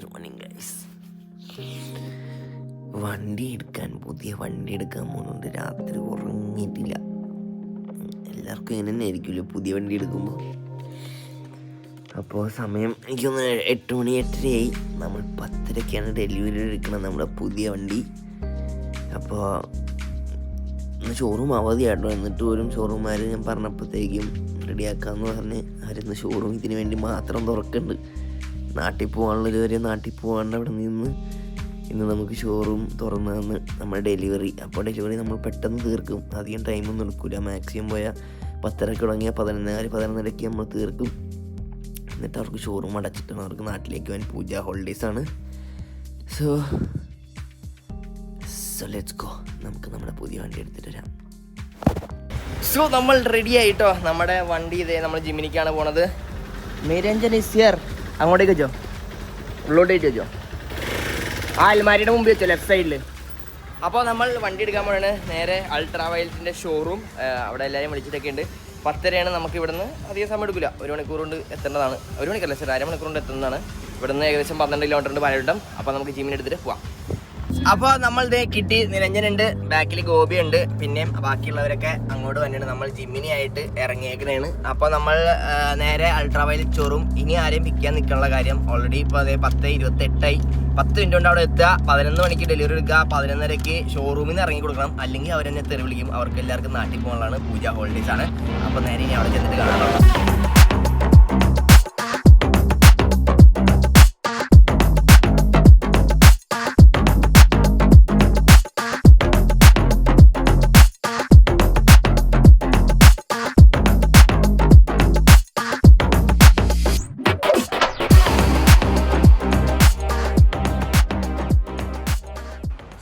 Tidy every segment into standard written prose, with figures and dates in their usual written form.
Good morning guys. പുതിയ വണ്ടി എടുക്കാൻ പോകുന്നുണ്ട്. രാത്രി ഉറങ്ങിയിട്ടില്ല. എല്ലാവർക്കും ഇങ്ങനെ തന്നെ ആയിരിക്കുമല്ലോ പുതിയ വണ്ടി എടുക്കുമ്പോൾ. അപ്പോൾ സമയം എനിക്കൊന്ന് 8 മണി 8:30 നമ്മൾ 10:00-ക്കാണ് ഡെലിവറി എടുക്കണം നമ്മുടെ പുതിയ വണ്ടി. അപ്പോൾ ഇന്ന് ഷോറൂം അവധിയാട്ടോ. എന്നിട്ട് പോലും ഷോറൂമുകാർ ഞാൻ പറഞ്ഞപ്പോഴത്തേക്കും റെഡിയാക്കാമെന്ന് പറഞ്ഞ് അവരിന്ന് ഷോറൂം ഇതിന് വേണ്ടി മാത്രം തുറക്കുന്നുണ്ട്. നാട്ടിൽ പോകാനുള്ളവരെ നാട്ടിൽ പോകാണ്ട് അവിടെ നിന്ന് ഇന്ന് നമുക്ക് ഷോറൂം തുറന്നു തന്ന് നമ്മുടെ ഡെലിവറി. അപ്പോൾ ഡെലിവറി നമ്മൾ പെട്ടെന്ന് തീർക്കും. അധികം ടൈമൊന്നും എടുക്കില്ല. മാക്സിമം പോയാൽ 10:30 തുടങ്ങിയാൽ 11:30 നമ്മൾ തീർക്കും. എന്നിട്ട് അവർക്ക് ഷോറൂം അടച്ചിട്ടാണ് അവർക്ക് നാട്ടിലേക്ക് പോകാൻ. പൂജ ഹോളിഡേയ്സാണ്. So let's go. നമുക്ക് നമ്മുടെ പുതിയ വണ്ടി എടുത്തിട്ട് വരാം. സോ നമ്മൾ റെഡി ആയിട്ടോ. നമ്മുടെ വണ്ടി ഇതേ നമ്മൾ ജിമ്മിനിക്കാണ് പോണത്. Niranjan is here. അങ്ങോട്ടേക്ക് വെച്ചോ, ഉള്ളോട്ടേക്ക് വെച്ചോ. ആ അൽമാരിയുടെ മുമ്പിൽ വെച്ചോ, ലെഫ്റ്റ് സൈഡിൽ. അപ്പോൾ നമ്മൾ വണ്ടി എടുക്കാൻ പോവാണ് നേരെ അൾട്രാ വയലറ്റിൻ്റെ ഷോറൂം. അവിടെ എല്ലാവരും വിളിച്ചിട്ടൊക്കെ ഉണ്ട്. 10:30 നമുക്ക് ഇവിടുന്ന് അധികം സമയം എടുക്കില്ല. 1 മണിക്കൂർ കൊണ്ട് എത്തേണ്ടതാണ്. 1 മണിക്കല്ല സാർ, 1/2 മണിക്കൂർ കൊണ്ട് എത്തുന്നതാണ്. ഇവിടുന്ന് ഏകദേശം 12 കിലോമീറ്റർ ഉണ്ട് പലയിടം. അപ്പോൾ നമുക്ക് ജിമ്മിന് എടുത്തിട്ട് പോവാം. അപ്പോൾ നമ്മൾ ഇതേ കിട്ടി. നിരഞ്ജനുണ്ട്, ബാക്കിൽ ഗോപി ഉണ്ട്, പിന്നെയും ബാക്കിയുള്ളവരൊക്കെ അങ്ങോട്ട് തന്നെയാണ്. നമ്മൾ ജിമ്മിനായിട്ട് ഇറങ്ങിയേക്കണേണ്. അപ്പോൾ നമ്മൾ നേരെ അൾട്രാ വയലറ്റ് ഷോറൂം. ഇനി ആരെയും പിക്കാൻ നിൽക്കാനുള്ള കാര്യം ഓൾറെഡി ഇപ്പോൾ അതേ 10:28 10 മിനിറ്റ് കൊണ്ട് അവിടെ എത്തുക. 11 മണിക്ക് ഡെലിവറി എടുക്കുക. 11:30 ഷോറൂമിൽ നിന്ന് ഇറങ്ങി കൊടുക്കണം. അല്ലെങ്കിൽ അവരെന്നെ തെറി വിളിക്കും. അവർക്ക് എല്ലാവർക്കും നാട്ടിൽ പോകാനുള്ളതാണ്. പൂജ ഹോളിഡേയ്സ് ആണ്. അപ്പോൾ നേരെ ഇനി അവിടെ ചെന്നിട്ട് കാണാം.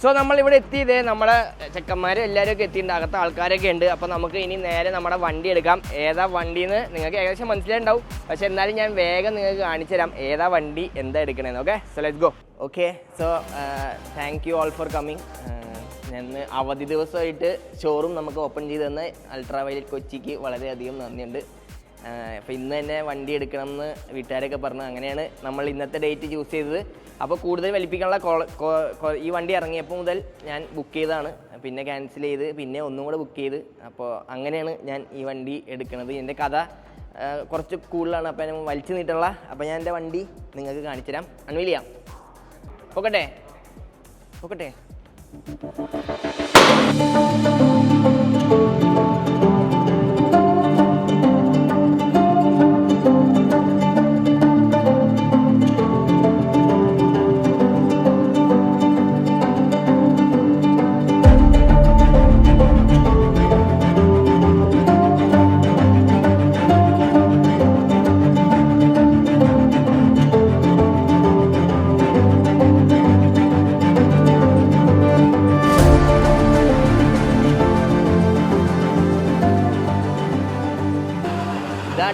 സോ നമ്മളിവിടെ എത്തിയതേ നമ്മുടെ ചെക്കന്മാരും എല്ലാവരും ഒക്കെ എത്തിയിട്ടുണ്ട്. അകത്ത് ആൾക്കാരൊക്കെ ഉണ്ട്. അപ്പോൾ നമുക്ക് ഇനി നേരെ നമ്മുടെ വണ്ടി എടുക്കാം. ഏതാ വണ്ടിയെന്ന് നിങ്ങൾക്ക് ഏകദേശം മനസ്സിലായിട്ടുണ്ടാവും. പക്ഷേ എന്നാലും ഞാൻ വേഗം നിങ്ങൾക്ക് കാണിച്ചു തരാം ഏതാ വണ്ടി എന്താ എടുക്കണേന്ന്. Okay, so let's go. Okay, so thank you all for coming. ഞാൻ അവധി ദിവസമായിട്ട് ഷോറൂം നമുക്ക് ഓപ്പൺ ചെയ്ത് തന്ന അൾട്രാ വയലറ്റ് കൊച്ചിക്ക് വളരെയധികം നന്ദിയുണ്ട്. അപ്പോൾ ഇന്ന് തന്നെ വണ്ടി എടുക്കണം എന്ന് വീട്ടുകാരൊക്കെ പറഞ്ഞു. അങ്ങനെയാണ് നമ്മൾ ഇന്നത്തെ ഡേറ്റ് ചൂസ് ചെയ്തത്. അപ്പോൾ കൂടുതൽ വലിപ്പിക്കാനുള്ള ഈ വണ്ടി ഇറങ്ങിയപ്പോൾ മുതൽ ഞാൻ ബുക്ക് ചെയ്തതാണ്. പിന്നെ ക്യാൻസൽ ചെയ്ത് പിന്നെ ഒന്നും കൂടെ ബുക്ക് ചെയ്ത്. അപ്പോൾ അങ്ങനെയാണ് ഞാൻ ഈ വണ്ടി എടുക്കുന്നത്. എൻ്റെ കഥ കുറച്ച് കൂടുതലാണ്. അപ്പോൾ ഞാൻ വലിച്ചു നീട്ടുള്ള. അപ്പോൾ ഞാൻ എൻ്റെ വണ്ടി നിങ്ങൾക്ക് കാണിച്ചു തരാം. അൺവീൽ ചെയ്യാം. ഓക്കട്ടെ ഓക്കട്ടെ.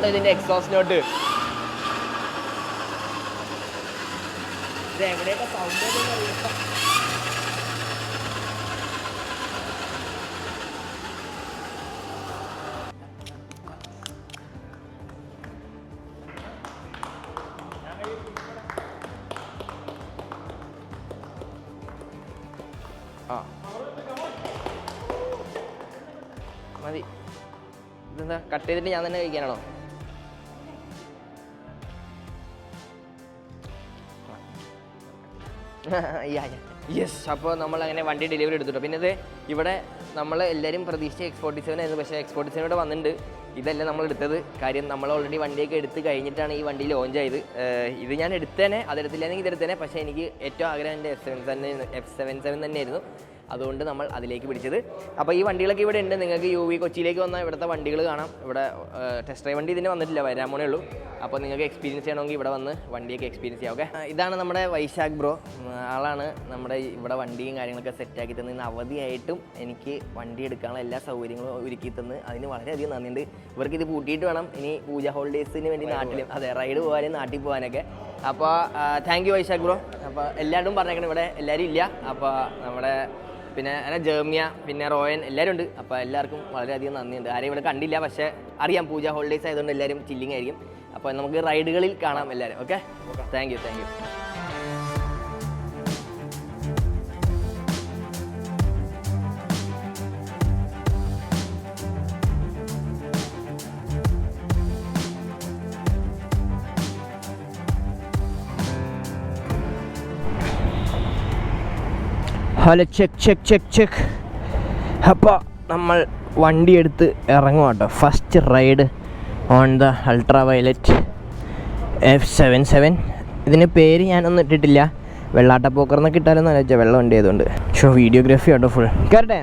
ഇതിന്റെ എക്സോസ്റ്റ് നോട്ട് ഇത് എവിടെയൊക്കെ സൗണ്ട് അറിയാം. ആ മതി. ഇതെന്താ കട്ട് ചെയ്തിട്ട് ഞാൻ തന്നെ കഴിക്കാനാണോ? യെസ്. അപ്പോൾ നമ്മൾ അങ്ങനെ വണ്ടി ഡെലിവറി എടുത്തിട്ടു. പിന്നെ ഇത് ഇവിടെ നമ്മൾ എല്ലാവരും പ്രതീക്ഷിച്ച X47 ആയിരുന്നു. പക്ഷേ X47 ഇവിടെ വന്നിട്ടുണ്ട്. ഇതല്ല നമ്മൾ എടുത്തത്. കാര്യം നമ്മൾ ഓൾറെഡി വണ്ടിയൊക്കെ എടുത്ത് കഴിഞ്ഞിട്ടാണ് ഈ വണ്ടി ലോഞ്ച് ആയത്. ഇത് ഞാൻ എടുത്തേനെ, അതെടുത്തില്ലെങ്കിൽ ഇതെടുത്തേനെ. പക്ഷേ എനിക്ക് ഏറ്റവും ആഗ്രഹം എൻ്റെ F77 തന്നെയായിരുന്നു. അതുകൊണ്ട് നമ്മൾ അതിലേക്ക് പിടിച്ചത്. അപ്പോൾ ഈ വണ്ടികളൊക്കെ ഇവിടെ ഉണ്ട്. നിങ്ങൾക്ക് UV കൊച്ചിയിലേക്ക് വന്നാൽ ഇവിടുത്തെ വണ്ടികൾ കാണാം. ഇവിടെ ടെസ്റ്റ് ഡ്രൈവ് വണ്ടി ഇതിന് വന്നിട്ടില്ല, വരാൻ പോണേ ഉള്ളൂ. അപ്പോൾ നിങ്ങൾക്ക് എക്സ്പീരിയൻസ് ചെയ്യണമെങ്കിൽ ഇവിടെ വന്ന് വണ്ടിയൊക്കെ എക്സ്പീരിയൻസ് ചെയ്യാം. ഓക്കെ, ഇതാണ് നമ്മുടെ വൈശാഖ് ബ്രോ. ആളാണ് നമ്മുടെ ഇവിടെ വണ്ടിയും കാര്യങ്ങളൊക്കെ സെറ്റാക്കി തന്ന്. ഇന്ന് അവധിയായിട്ടും എനിക്ക് വണ്ടി എടുക്കാനുള്ള എല്ലാ സൗകര്യങ്ങളും ഒരുക്കി തന്ന് അതിന് വളരെയധികം നന്ദിയുണ്ട്. ഇവർക്ക് ഇത് പൂട്ടിയിട്ട് വേണം ഇനി പൂജ ഹോളിഡേയ്സിന് വേണ്ടി നാട്ടിലും റൈഡ് പോകാനും നാട്ടിൽ പോകാനൊക്കെ. അപ്പോൾ താങ്ക് യു വൈശാഖ് ബ്രോ. അപ്പോൾ എല്ലാവരും പറഞ്ഞേക്കണം, ഇവിടെ എല്ലാവരും ഇല്ല. അപ്പോൾ നമ്മുടെ പിന്നെ ജേമിയ, പിന്നെ റോയൻ എല്ലാവരും ഉണ്ട്. അപ്പോൾ എല്ലാവർക്കും വളരെയധികം നന്ദിയുണ്ട്. ആരെയും ഇവിടെ കണ്ടില്ല, പക്ഷേ അറിയാം പൂജ ഹോളിഡേയ്സ് ആയതുകൊണ്ട് എല്ലാവരും ചില്ലിങ് ആയിരിക്കും. അപ്പോൾ നമുക്ക് റൈഡുകളിൽ കാണാം എല്ലാവരും. Okay, thank you. Hello check. അപ്പോൾ നമ്മൾ വണ്ടി എടുത്ത് ഇറങ്ങും കേട്ടോ. First ride on the ultra violet F77. ഇതിന് പേര് ഞാനൊന്നും ഇട്ടിട്ടില്ല. വെള്ളാട്ടപ്പോക്കർന്നൊക്കെ ഇട്ടാലെന്ന് ആലോചിച്ചാൽ വെള്ളം വണ്ടി ആയതുകൊണ്ട്. വീഡിയോഗ്രാഫി കേട്ടോ ഫുൾ. കയറട്ടെ.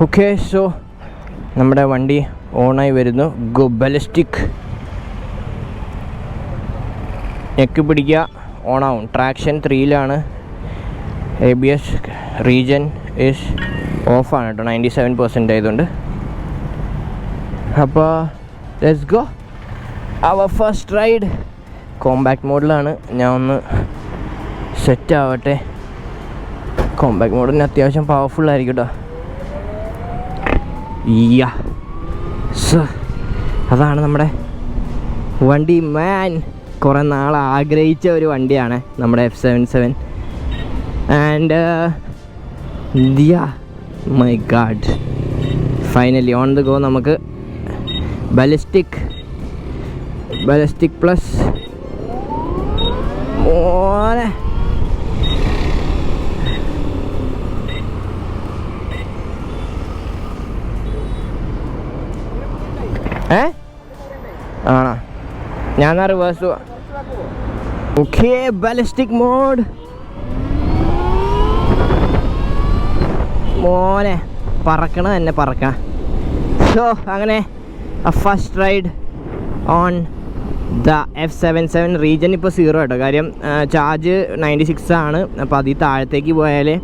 ഓക്കെ, സോ നമ്മുടെ വണ്ടി ഓണായി വരുന്നു. Go ballistic. നെക്ക് പിടിക്കുക, ഓണാവും. ട്രാക്ഷൻ 3ലാണ്. ABS റീജൻ ഈസ് ഓഫാണ് കേട്ടോ, 97% ആയതുകൊണ്ട്. അപ്പോൾ let's go our first ride. Compact മോഡിലാണ്. ഞാൻ ഒന്ന് സെറ്റ് ആവട്ടെ. കോമ്പാക്ട് മോഡിന് അത്യാവശ്യം പവർഫുള്ളായിരിക്കും കേട്ടോ. അതാണ് നമ്മുടെ വണ്ടി. മാൻ, കുറേ നാൾ ആഗ്രഹിച്ച ഒരു വണ്ടിയാണ് നമ്മുടെ F77. And my God, finally on the go. നമുക്ക് ബാലിസ്റ്റിക് പ്ലസ് മോനെ. ആണോ? ഞാൻ റിവേഴ്സ്. Okay, ballistic mode. മോനെ പറക്കണ തന്നെ പറക്കാം. സോ അങ്ങനെ first ride on the F77. Regen ഇപ്പോൾ 0 കേട്ടോ. കാര്യം ചാർജ് 96 ആണ്. അപ്പോൾ അതിൽ താഴത്തേക്ക് പോയാലേ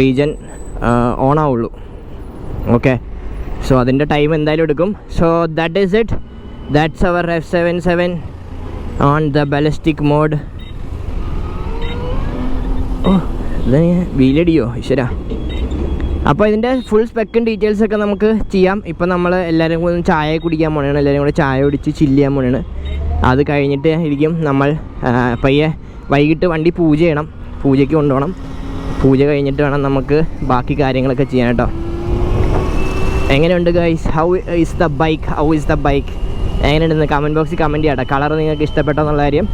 റീജൻ ഓൺ ആവുള്ളൂ. ഓക്കെ, സോ അതിൻ്റെ ടൈം എന്തായാലും എടുക്കും. So that is it. That's our F77 on the ballistic mode. ഓ, ഇത് വീലടിയോ ഈശ്വര. അപ്പോൾ ഇതിൻ്റെ ഫുൾ സ്പെക്കും ഡീറ്റെയിൽസൊക്കെ നമുക്ക് ചെയ്യാം. ഇപ്പം നമ്മൾ എല്ലാവരും കൂടി ചായ കുടിക്കാൻ പോകണമാണ്. എല്ലാവരും കൂടെ ചായ കുടിച്ച് ചില്ല് ചെയ്യാൻ പോകണമാണ്. അത് കഴിഞ്ഞിട്ട് ഇരിക്കും നമ്മൾ പയ്യെ വൈകിട്ട് വണ്ടി പൂജ ചെയ്യണം. പൂജയ്ക്ക് കൊണ്ടുപോകണം. പൂജ കഴിഞ്ഞിട്ട് വേണം നമുക്ക് ബാക്കി കാര്യങ്ങളൊക്കെ ചെയ്യാൻ കേട്ടോ. എങ്ങനെയുണ്ട് guys? How is the bike? എങ്ങനെയുണ്ടെന്ന് കമൻറ്റ് ബോക്സിൽ കമൻറ്റ് ചെയ്യാം. കളർ നിങ്ങൾക്ക് ഇഷ്ടപ്പെട്ടോ എന്നുള്ള കാര്യം.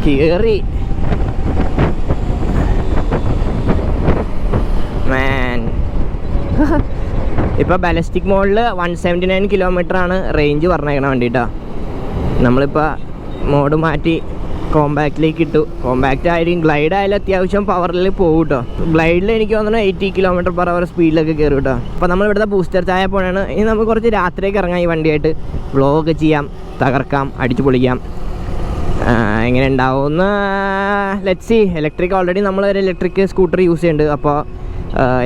കയറി മാൻ. ഇപ്പോൾ ബാലിസ്റ്റിക് മോഡിൽ 179 കിലോമീറ്ററാണ് റേഞ്ച് പറഞ്ഞേക്കണ വണ്ടി കേട്ടോ. നമ്മളിപ്പോൾ മോഡ് മാറ്റി കോമ്പാക്റ്റിലേക്ക് ഇട്ടു. കോമ്പാക്റ്റ് ആയാലും ഗ്ലൈഡ് ആയാലും അത്യാവശ്യം പവറിൽ പോകും കേട്ടോ. ഗ്ലൈഡിൽ എനിക്ക് തോന്നുന്നു 80 km/h സ്പീഡിലൊക്കെ കയറും കേട്ടോ. അപ്പോൾ നമ്മൾ ഇവിടുത്തെ ബൂസ്റ്റർ ചായ പോയാണ്. ഇനി നമുക്ക് കുറച്ച് രാത്രിയൊക്കെ ഇറങ്ങാം ഈ വണ്ടിയായിട്ട്. വ്ളോഗ് ചെയ്യാം, തകർക്കാം, അടിച്ചു പൊളിക്കാം. എങ്ങനെ ഉണ്ടാവുമെന്ന് ലെറ്റ്സ് സീ. ഇലക്ട്രിക് ഓൾറെഡി നമ്മളൊരു ഇലക്ട്രിക് സ്കൂട്ടർ യൂസ് ചെയ്യുന്നുണ്ട്. അപ്പോൾ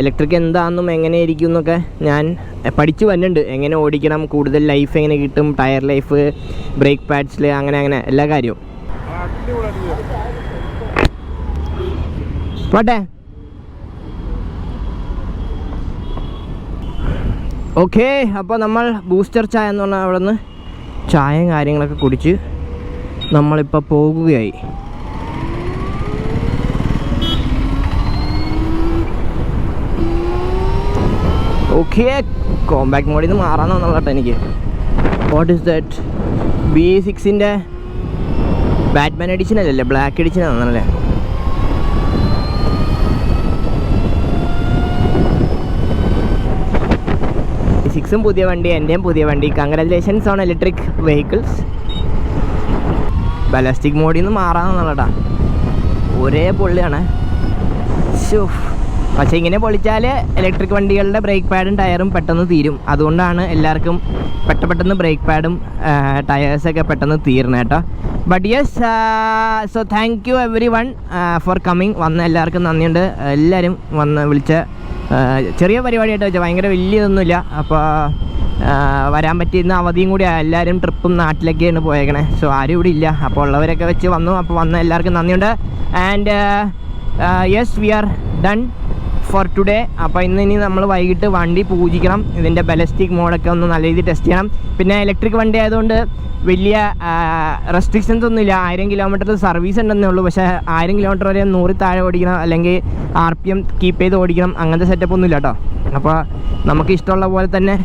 ഇലക്ട്രിക് എന്താണെന്നും എങ്ങനെയായിരിക്കും എന്നൊക്കെ ഞാൻ പഠിച്ചു വരുന്നുണ്ട്. എങ്ങനെ ഓടിക്കണം, കൂടുതൽ ലൈഫ് എങ്ങനെ കിട്ടും, ടയർ ലൈഫ്, ബ്രേക്ക് പാഡ്സിൽ, അങ്ങനെ എല്ലാ കാര്യവും. പോട്ടെ. ഓക്കെ, അപ്പോൾ നമ്മൾ ബൂസ്റ്റർ ചായ എന്ന് പറഞ്ഞാൽ അവിടെ നിന്ന് ചായയും കാര്യങ്ങളൊക്കെ കുടിച്ച് നമ്മളിപ്പോൾ പോകുകയായി. ഓക്കെ, കോമ്പാക്ട് മോഡിൽ നിന്ന് മാറാൻ തോന്നുന്നു കേട്ടോ എനിക്ക്. What is that? B6-ൻ്റെ ബാറ്റ്മാൻ എഡിഷൻ അല്ലല്ലേ, ബ്ലാക്ക് എഡിഷൻ ആണെന്നല്ലേ. B6 പുതിയ വണ്ടി, എൻ്റെയും പുതിയ വണ്ടി. Congratulations on electric vehicles. Ballistic മോഡിൽ നിന്ന് മാറാമെന്നുള്ള കേട്ടോ. ഒരേ പൊള്ളിയാണ്. പക്ഷേ ഇങ്ങനെ പൊളിച്ചാൽ ഇലക്ട്രിക് വണ്ടികളുടെ ബ്രേക്ക് പാഡും ടയറും പെട്ടെന്ന് തീരും. അതുകൊണ്ടാണ് എല്ലാവർക്കും പെട്ടെന്ന് ബ്രേക്ക് പാഡും ടയേഴ്സൊക്കെ പെട്ടെന്ന് തീർന്നത് കേട്ടോ. But yes, so thank U every one for coming. വന്ന എല്ലാവർക്കും നന്ദിയുണ്ട്. എല്ലാവരും വന്ന് വിളിച്ച ചെറിയ പരിപാടിയായിട്ട് വെച്ചാൽ ഭയങ്കര വലിയതൊന്നുമില്ല. അപ്പോൾ വരാൻ പറ്റിയിരുന്ന അവധിയും കൂടി എല്ലാവരും ട്രിപ്പും നാട്ടിലൊക്കെയാണ് പോയേക്കണേ. സോ ആരും ഇവിടെ ഇല്ല. അപ്പോൾ ഉള്ളവരൊക്കെ വെച്ച് വന്നു. അപ്പോൾ വന്ന എല്ലാവർക്കും നന്ദിയുണ്ട്. And yes, we are done for today. അപ്പോൾ ഇനി നമ്മൾ വൈകിട്ട് വണ്ടി പൂജിക്കണം. ഇതിൻ്റെ ബലസ്റ്റിക് മോഡൊക്കെ ഒന്ന് നല്ല രീതിയിൽ ടെസ്റ്റ് ചെയ്യണം. പിന്നെ ഇലക്ട്രിക് വണ്ടി ആയതുകൊണ്ട് വലിയ റെസ്ട്രിക്ഷൻസ് ഒന്നുമില്ല. 1000 കിലോമീറ്റർ സർവീസ് ഉണ്ടെന്നേ ഉള്ളൂ. പക്ഷേ 1000 കിലോമീറ്റർ വരെ 100 താഴെ ഓടിക്കണം, അല്ലെങ്കിൽ RPM കീപ്പ് ചെയ്ത് ഓടിക്കണം, അങ്ങനത്തെ സെറ്റപ്പ് ഒന്നുമില്ല കേട്ടോ. അപ്പോൾ നമുക്ക് ഇഷ്ടമുള്ള പോലെ തന്നെ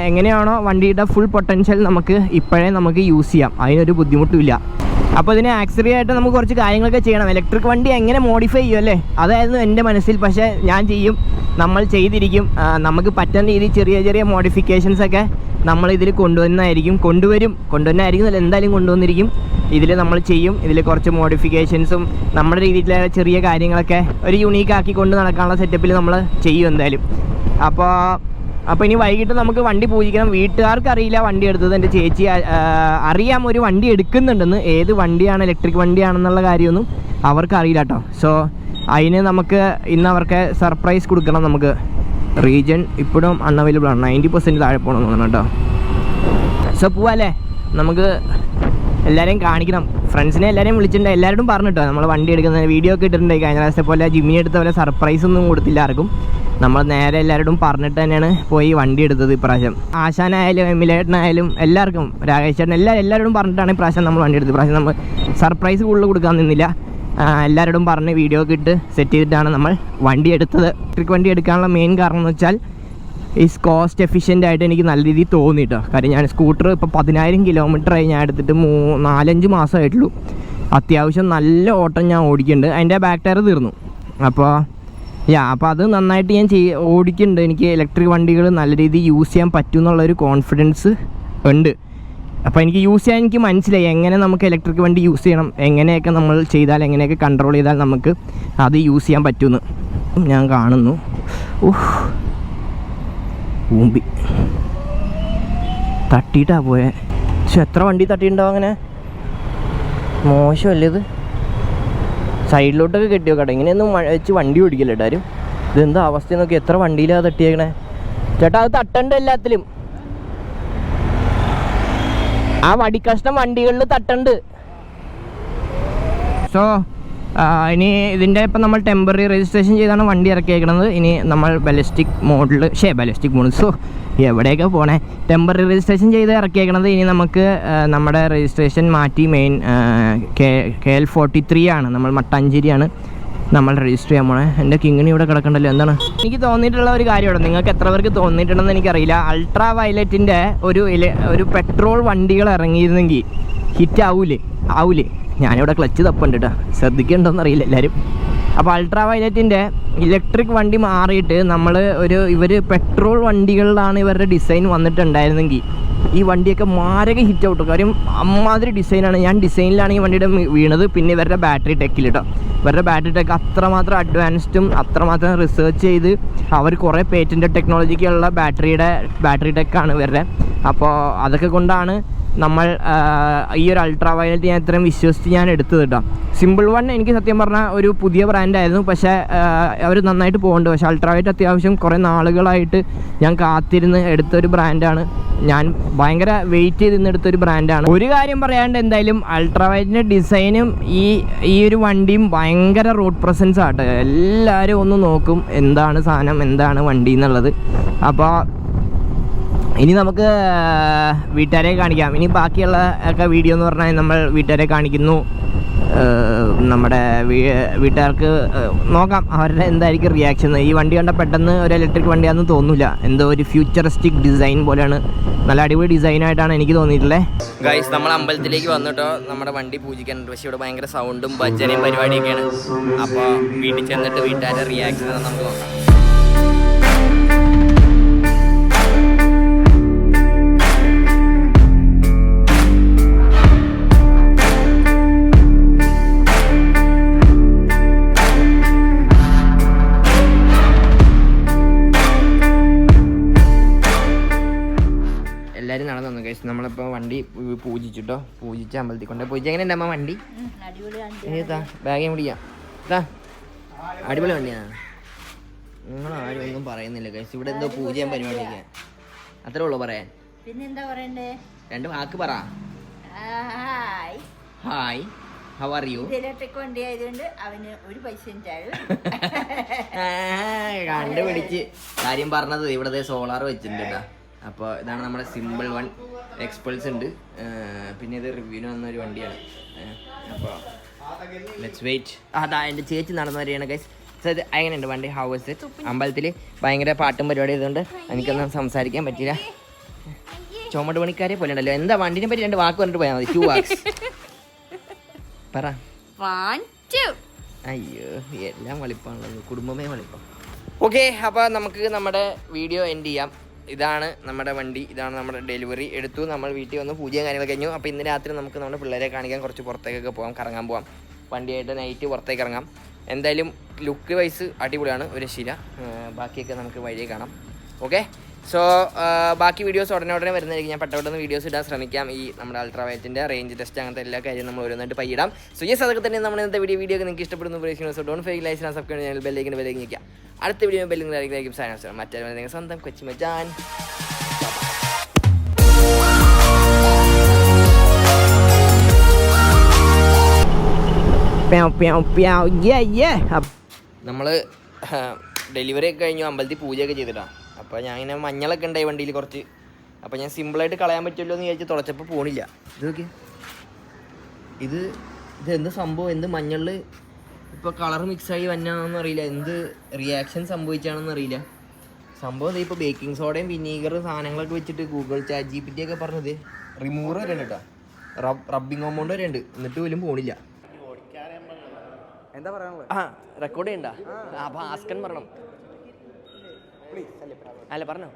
എങ്ങനെയാണോ വണ്ടിയുടെ ഫുൾ പൊട്ടൻഷ്യൽ നമുക്ക് ഇപ്പോഴേ നമുക്ക് യൂസ് ചെയ്യാം. അതിനൊരു ബുദ്ധിമുട്ടുമില്ല. അപ്പോൾ ഇതിന് ആക്സറി ആയിട്ട് നമുക്ക് കുറച്ച് കാര്യങ്ങളൊക്കെ ചെയ്യണം. ഇലക്ട്രിക് വണ്ടി എങ്ങനെ മോഡിഫൈ ചെയ്യും അല്ലേ, അതായിരുന്നു എൻ്റെ മനസ്സിൽ. പക്ഷേ ഞാൻ ചെയ്യും, നമ്മൾ ചെയ്തിരിക്കും. നമുക്ക് പറ്റുന്ന രീതിയിൽ ചെറിയ ചെറിയ മോഡിഫിക്കേഷൻസൊക്കെ നമ്മളിതിൽ കൊണ്ടുവരുന്നതായിരിക്കും അല്ല, എന്തായാലും കൊണ്ടുവന്നിരിക്കും. ഇതിൽ നമ്മൾ ചെയ്യും. ഇതിൽ കുറച്ച് മോഡിഫിക്കേഷൻസും നമ്മുടെ രീതിയിലുള്ള ചെറിയ കാര്യങ്ങളൊക്കെ ഒരു യുണീക്കാക്കി കൊണ്ട് നടക്കാനുള്ള സെറ്റപ്പിൽ നമ്മൾ ചെയ്യും എന്തായാലും. അപ്പോൾ ഇനി വൈകിട്ട് നമുക്ക് വണ്ടി പൂജിക്കണം. വീട്ടുകാർക്ക് അറിയില്ല വണ്ടി എടുത്തത്. എൻ്റെ ചേച്ചി അറിയാം ഒരു വണ്ടി എടുക്കുന്നുണ്ടെന്ന്. ഏത് വണ്ടിയാണ്, ഇലക്ട്രിക് വണ്ടിയാണെന്നുള്ള കാര്യമൊന്നും അവർക്ക് അറിയില്ല കേട്ടോ. സോ അതിന് നമുക്ക് ഇന്ന് അവർക്ക് സർപ്രൈസ് കൊടുക്കണം. നമുക്ക് റീജൻ ഇപ്പോഴും അൺഅവൈലബിൾ ആണ്, 90% താഴെ പോകണമെന്ന് തോന്നുന്നു കേട്ടോ. സോ പോവാല്ലേ, നമുക്ക് എല്ലാവരെയും കാണിക്കണം. ഫ്രണ്ട്സിനെ എല്ലാവരെയും വിളിച്ചിട്ടുണ്ട്, എല്ലാവരോടും പറഞ്ഞിട്ടോ നമ്മൾ വണ്ടി എടുക്കുന്ന വീഡിയോ ഒക്കെ ഇട്ടിട്ടുണ്ട്. കഴിഞ്ഞ പ്രാവശ്യത്തെ പോലെ ജിമ്മിനി എടുത്ത പോലെ സർപ്രൈസ് ഒന്നും കൊടുത്തില്ല ആർക്കും. നമ്മൾ നേരെ എല്ലാവരോടും പറഞ്ഞിട്ട് തന്നെയാണ് പോയി വണ്ടി എടുത്തത് ഇപ്രാവശ്യം. ആശാനായാലും എമിലേട്ടനായാലും എല്ലാവർക്കും, രാകേഷ് ചേട്ടൻ എല്ലാവരോടും പറഞ്ഞിട്ടാണ് ഇപ്രാവശ്യം നമ്മൾ വണ്ടി എടുത്തത്. ഇപ്രാവശ്യം നമ്മൾ സർപ്രൈസ് കൂടുതൽ കൊടുക്കാൻ നിന്നില്ല. എല്ലാവരോടും പറഞ്ഞ് വീഡിയോ ഒക്കെ ഇട്ട് സെറ്റ് ചെയ്തിട്ടാണ് നമ്മൾ വണ്ടി എടുത്തത്. ഇലക്ട്രിക് വണ്ടി എടുക്കാനുള്ള മെയിൻ കാരണം എന്ന് വെച്ചാൽ ഈസ് കോസ്റ്റ് എഫിഷ്യൻ്റ് ആയിട്ട് എനിക്ക് നല്ല രീതിയിൽ തോന്നി കേട്ടോ. കാര്യം ഞാൻ സ്കൂട്ടർ ഇപ്പോൾ 10,000 കിലോമീറ്ററായി ഞാൻ എടുത്തിട്ട് 4-5 മാസമായിട്ടുള്ളൂ. അത്യാവശ്യം നല്ല ഓട്ടം ഞാൻ ഓടിക്കുന്നുണ്ട്. അതിൻ്റെ ബാക്ക് ടയർ തീർന്നു. അപ്പോൾ അത് നന്നായിട്ട് ഞാൻ ഓടിക്കുന്നുണ്ട്. എനിക്ക് ഇലക്ട്രിക് വണ്ടികൾ നല്ല രീതിയിൽ യൂസ് ചെയ്യാൻ പറ്റും എന്നുള്ളൊരു കോൺഫിഡൻസ് ഉണ്ട്. അപ്പോൾ എനിക്ക് യൂസ് ചെയ്യാൻ എനിക്ക് മനസ്സിലായി എങ്ങനെ നമുക്ക് ഇലക്ട്രിക് വണ്ടി യൂസ് ചെയ്യണം, എങ്ങനെയൊക്കെ നമ്മൾ ചെയ്താൽ, എങ്ങനെയൊക്കെ കൺട്രോൾ ചെയ്താൽ നമുക്ക് അത് യൂസ് ചെയ്യാൻ പറ്റുമെന്ന് ഞാൻ കാണുന്നു. ഊമ്പി തട്ടിയിട്ടാ പോയെ. പക്ഷെ എത്ര വണ്ടി തട്ടിയിട്ടുണ്ടാവും അങ്ങനെ, മോശമല്ലേ ഇത്. സൈഡിലോട്ടൊക്കെ കെട്ടിയോ കേട്ടോ. ഇങ്ങനെയൊന്നും വെച്ച് വണ്ടി ഓടിക്കില്ല കേട്ടോ ആരും. ഇതെന്താ അവസ്ഥ നോക്കി, എത്ര വണ്ടിയിലാണ് തട്ടിയേക്കണേ ചേട്ടാ. അത് തട്ടണ്ട എല്ലാത്തിലും, ആ വടിക്കഷ്ണം വണ്ടികളിൽ തട്ടണ്ട്. സോ ഇനി ഇതിൻ്റെ ഇപ്പം നമ്മൾ ടെമ്പററി രജിസ്ട്രേഷൻ ചെയ്താണ് വണ്ടി ഇറക്കിയേക്കണത്. ഇനി നമ്മൾ ബലസ്റ്റിക് മോഡിൽ സോ എവിടെയൊക്കെ പോണേ, ടെമ്പററി രജിസ്ട്രേഷൻ ചെയ്ത് ഇറക്കിയേക്കണത്. ഇനി നമുക്ക് നമ്മുടെ രജിസ്ട്രേഷൻ മാറ്റി മെയിൻ KL 43 ആണ്, നമ്മൾ മട്ടാഞ്ചേരിയാണ് നമ്മൾ രജിസ്റ്റർ ചെയ്യാൻ പോണേ. എൻ്റെ കിങ്ങിണി ഇവിടെ കിടക്കണ്ടല്ലോ. എന്താണ് എനിക്ക് തോന്നിയിട്ടുള്ള ഒരു കാര്യമാണ്, നിങ്ങൾക്ക് എത്ര പേർക്ക് തോന്നിയിട്ടുണ്ടെന്ന് എനിക്കറിയില്ല. അൾട്രാ വയലറ്റിൻ്റെ ഒരു പെട്രോൾ വണ്ടികൾ ഇറങ്ങിയിരുന്നെങ്കിൽ ഹിറ്റ് ആവൂലേ. ഞാനിവിടെ ക്ലച്ച് തപ്പുണ്ട് കേട്ടോ, ശ്രദ്ധിക്കണ്ടോന്ന് അറിയില്ല എല്ലാവരും. അപ്പോൾ അൾട്രാ വയലറ്റിൻ്റെ ഇലക്ട്രിക് വണ്ടി മാറിയിട്ട് ഇവർ പെട്രോൾ വണ്ടികളിലാണ് ഇവരുടെ ഡിസൈൻ വന്നിട്ടുണ്ടായിരുന്നെങ്കിൽ ഈ വണ്ടിയൊക്കെ മാരക ഹിറ്റ് ഔട്ട്. കാര്യം അമ്മാതിരി ഡിസൈനാണ്. ഞാൻ ഡിസൈനിലാണ് ഈ വണ്ടിയുടെ വീണത്. പിന്നെ ഇവരുടെ ബാറ്ററി ടെക്കിൽ കേട്ടോ, ഇവരുടെ ബാറ്ററി ടെക്ക് അത്രമാത്രം അഡ്വാൻസ്ഡും അത്രമാത്രം റിസർച്ച് ചെയ്ത് അവർ കുറേ പേറ്റൻറ്റ് ടെക്നോളജിക്കുള്ള ബാറ്ററി ടെക്കാണ് ഇവരുടെ. അപ്പോൾ അതൊക്കെ കൊണ്ടാണ് നമ്മൾ ഈ ഒരു അൾട്രാ വയലറ്റ് ഞാൻ ഇത്രയും വിശ്വസിച്ച് ഞാൻ എടുത്തത് കേട്ടോ. സിമ്പിൾ വൺ എനിക്ക് സത്യം പറഞ്ഞാൽ ഒരു പുതിയ ബ്രാൻഡായിരുന്നു, പക്ഷേ അവർ നന്നായിട്ട് പോകുന്നുണ്ട്. പക്ഷേ അൾട്രാ വയലറ്റ് അത്യാവശ്യം കുറേ നാളുകളായിട്ട് ഞാൻ കാത്തിരുന്ന് എടുത്തൊരു ബ്രാൻഡാണ്. ഞാൻ ഭയങ്കര വെയിറ്റ് ചെയ്ത് ഇന്നെടുത്തൊരു ബ്രാൻഡാണ്. ഒരു കാര്യം പറയാണ്ട് എന്തായാലും അൾട്രാ വയലറ്റിൻ്റെ ഡിസൈനും ഈ ഒരു വണ്ടിയും ഭയങ്കര റോഡ് പ്രസൻസ് ആട്ടോ. എല്ലാവരും ഒന്ന് നോക്കും എന്താണ് സാധനം, എന്താണ് വണ്ടി എന്നുള്ളത്. അപ്പോൾ ഇനി നമുക്ക് വീട്ടുകാരെ കാണിക്കാം. ഇനി ബാക്കിയുള്ള ഒക്കെ വീഡിയോ എന്ന് പറഞ്ഞാൽ നമ്മൾ വീട്ടുകാരെ കാണിക്കുന്നു. നമ്മുടെ വീട്ടുകാർക്ക് നോക്കാം അവരുടെ എന്തായിരിക്കും റിയാക്ഷൻ. ഈ വണ്ടി കണ്ട പെട്ടെന്ന് ഒരു ഇലക്ട്രിക് വണ്ടിയാണെന്ന് തോന്നില്ല, എന്തോ ഒരു ഫ്യൂച്ചറിസ്റ്റിക് ഡിസൈൻ പോലെയാണ്. നല്ല അടിപൊളി ഡിസൈനായിട്ടാണ് എനിക്ക് തോന്നിയിട്ടുള്ളത്. ഗൈസ്, നമ്മൾ അമ്പലത്തിലേക്ക് വന്നിട്ടോ നമ്മുടെ വണ്ടി പൂജിക്കാനുണ്ട്. പക്ഷേ ഇവിടെ ഭയങ്കര സൗണ്ടും ഭജനയും പരിപാടിയൊക്കെയാണ്. അപ്പോൾ വീട്ടിൽ ചെന്നിട്ട് വീട്ടുകാരുടെ റിയാക്ഷൻ നമുക്ക് നോക്കാം. എല്ലാവരും നടന്നു വന്നു ഗൈസ്. നമ്മളിപ്പോൾ വണ്ടി പൂജിച്ചിട്ടോ, പൂജിച്ച് അമ്പലത്തിൽ കൊണ്ട് പൂജിച്ച്. എങ്ങനെയുണ്ട് അമ്മ വണ്ടി? ഏതാ ബാഗ് പിടിക്കാം. അടിപൊളി വണ്ടിയാണ്. നിങ്ങളാരും ഒന്നും പറയുന്നില്ല ഗൈസ്. ഇവിടെ എന്തോ പൂജയും പരിപാടിയൊക്കെ അത്രേ ഉള്ളൂ പറയാൻ. പിന്നെന്താ പറയണ്ടേ? 2 വാക്ക് പറ. Hi. How are you? Electric വണ്ടി ആയതുകൊണ്ട് അവന് ഒരു പൈസ കണ്ടുപിടിച്ച് കാര്യം പറഞ്ഞത് ഇവിടെ സോളാർ വെച്ചിട്ടുണ്ട് കേട്ടോ. അപ്പോൾ ഇതാണ് നമ്മുടെ സിമ്പിൾ വൺ എക്സ്പൾസ് ഉണ്ട്. പിന്നെ ഇത് റിവ്യൂവിന് വന്ന ഒരു വണ്ടിയാണ്. അപ്പോൾ ലെറ്റ്സ് വെയിറ്റ്. അതാ എൻ്റെ ചേച്ചി നടന്നു വരികയാണ് ഗൈസ്. എങ്ങനെയുണ്ട് വണ്ടി? How is it? അമ്പലത്തിൽ ഭയങ്കര പാട്ടും പരിപാടി ആയതുകൊണ്ട് എനിക്കൊന്നും സംസാരിക്കാൻ പറ്റില്ല. ചുമട് പണിക്കാരെ പോലെ ഉണ്ടല്ലോ. എന്താ വണ്ടിനെ പറ്റി 2 വാക്ക് പറഞ്ഞിട്ട് പോയാൽ മതി. 2 വാക്സ് പറ. അയ്യോ എല്ലാം വളിപ്പാണല്ലോ, കുടുംബമേ വളിപ്പം. ഓക്കെ, അപ്പോൾ നമുക്ക് നമ്മുടെ വീഡിയോ എൻഡ് ചെയ്യാം. ഇതാണ് നമ്മുടെ വണ്ടി, ഇതാണ് നമ്മുടെ ഡെലിവറി. എടുത്തു, നമ്മൾ വീട്ടിൽ വന്ന് പൂജയും കാര്യങ്ങളൊക്കെ കഴിഞ്ഞു. അപ്പോൾ ഇന്ന് രാത്രി നമുക്ക് നമ്മുടെ പിള്ളേരെ കാണിക്കാൻ കുറച്ച് പുറത്തേക്കൊക്കെ പോകാം, കറങ്ങാൻ പോകാം. വണ്ടിയായിട്ട് നൈറ്റ് പുറത്തേക്ക് ഇറങ്ങാം. എന്തായാലും ലുക്ക് വൈസ് അടിപൊളിയാണ്, ഒരു ശില. ബാക്കിയൊക്കെ നമുക്ക് വഴിയെ കാണാം. ഓക്കെ, സോ ബാക്കി വീഡിയോസ് ഉടനെ വരുന്നതായിരിക്കും. ഞാൻ പെട്ടെന്ന് വീഡിയോസ് ഇടാൻ ശ്രമിക്കാം. ഈ നമ്മുടെ അൾട്രാവയറ്റിൻ്റെ റേഞ്ച് ടെസ്റ്റ് അങ്ങനത്തെ എല്ലാ കാര്യവും നമ്മൾ ഓരോന്നായിട്ട് പയ്യിടാം. സോ യെസ്, അതൊക്കെ തന്നെ നമ്മുടെ ഇന്നത്തെ വീഡിയോ ഒക്കെ നിങ്ങൾക്ക് ഇഷ്ടപ്പെടുന്നു പ്രതീക്ഷിക്കുന്നു. So don't fail like subscribe ചെയ്യാൻ ബെല്ലേക്ക് നിൽക്കാം. അടുത്ത വീഡിയോ ബെല്ലിംഗ് സാധനം മറ്റേ സ്വന്തം കൊച്ചി മച്ചാൻ. നമ്മൾ ഡെലിവറി ഒക്കെ കഴിഞ്ഞു, അമ്പലത്തിൽ പൂജയൊക്കെ ചെയ്തിട്ടാണ്. അപ്പോൾ ഞാൻ ഇങ്ങനെ മഞ്ഞളൊക്കെ ഉണ്ടായി വണ്ടിയിൽ കുറച്ച്. അപ്പോൾ ഞാൻ സിമ്പിളായിട്ട് കളയാൻ പറ്റുമല്ലോ എന്ന് വിചാരിച്ച് തുളച്ചപ്പോൾ പോണില്ല. ഇത് നോക്കി, ഇത് എന്ത് സംഭവം? എന്ത് മഞ്ഞളിൽ ഇപ്പോൾ കളർ മിക്സായി വന്നാണെന്ന് അറിയില്ല, എന്ത് റിയാക്ഷൻ സംഭവിച്ചാണെന്ന് അറിയില്ല. സംഭവം ഇപ്പോൾ ബേക്കിംഗ് സോഡയും വിനീഗർ സാധനങ്ങളൊക്കെ വെച്ചിട്ട് ഗൂഗിൾ ചാറ്റ് GPT ഒക്കെ പറഞ്ഞത് റിമൂവർ വരെ ഉണ്ട് കേട്ടോ, റബ്ബിങ് കോമ്പൗണ്ട് വരെ ഉണ്ട്. എന്നിട്ട് പോലും പോണില്ല. എന്താ പറയാനുള്ളത്? റെക്കോർഡ് ചെയ്യണ്ട. അപ്പോൾ ആസ്കൻ പറയണം. അല്ല പറഞ്ഞോ.